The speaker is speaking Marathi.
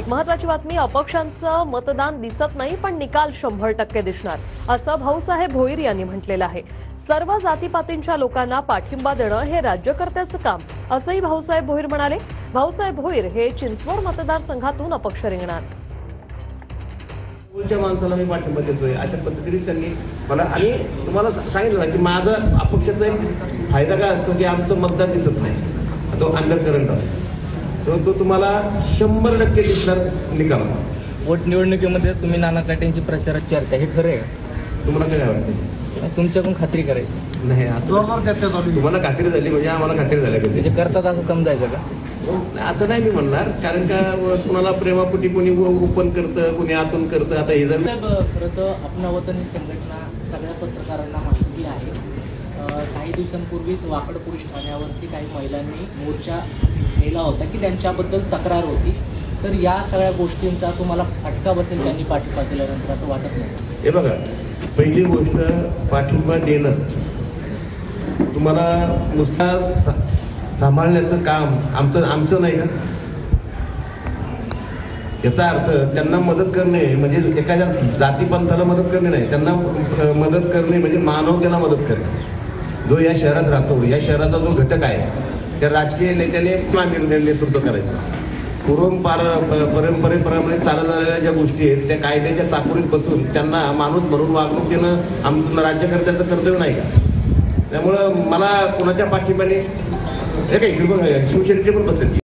एक महत्त्वाची बातमी, अपक्षांचं मतदान दिसत नाही पण निकाल 100% दिसणार असं भाऊसाहेब भोईर यांनी म्हटलेलं आहे। सर्व जातीपातींच्या लोकांना पाठिंबा देणं हे राज्यकर्त्याचं काम असंही भाऊसाहेब भोईर म्हणाले। भाऊसाहेब भोईर हे चिंचवड मतदारसंघातून अपक्ष रिंगणार। मूळच्या माणसाला मी पाठिंबा देतोय अशा पद्धतीने त्यांनी मला आणि तुम्हाला सांगितलं की माझा अपक्षाचा एक फायदा काय असतो की आमचं मतदान दिसत नाही, तो अंडर करंट असतो, तो तुम्हाला 100% दिसणार निकाल। वोट निवडणुकीमध्ये तुम्ही नाना काटेंची प्रचारात चर्चा, हे खरं आहे का? तुम्हाला काय वाटतं? तुमच्याकडून खात्री करायची नाही, असं तुम्हाला खात्री झाली म्हणजे आम्हाला खात्री झाली कधी म्हणजे करतात असं समजायचं का? असं नाही मी म्हणणार, कारण का कुणाला प्रेमापोटी कोणी ओपन करतं, कोणी आतून करतं। आता हे जर खरं तर अपना वतन ही संघटना सगळ्या पत्रकारांना माहिती आहे। काही दिवसांपूर्वीच वाकड पोलीस ठाण्यावरती काही महिलांनी मोर्चा नेला होता की त्यांच्याबद्दल तक्रार होती, तर या सगळ्या गोष्टींचा तुम्हाला फटका बसेल त्यांनी पाठिंबा दिल्यानंतर असं वाटत नाही? हे बघा, पहिली गोष्ट पाठिंबा देणं तुम्हाला नुसता सांभाळण्याचं काम आमचं नाही का? याचा अर्थ त्यांना मदत करणे म्हणजे एखाद्या जातीपंथाला मदत करणे नाही, त्यांना मदत करणे म्हणजे मानवतेला मदत करणे। जो या शहरात राहतो, या शहराचा जो घटक आहे त्या राजकीय नेत्याने नेतृत्व करायचं। परंपरेप्रमाणे चालत आलेल्या ज्या गोष्टी आहेत त्या कायद्याच्या चाकोरीत बसून त्यांना माणूस म्हणून वागणूक देणं आमचं राज्यकर्त्याचं कर्तव्य नाही का? त्यामुळं मला कोणाच्या पाठिंब्याने शिवसेनेचे पण बसेल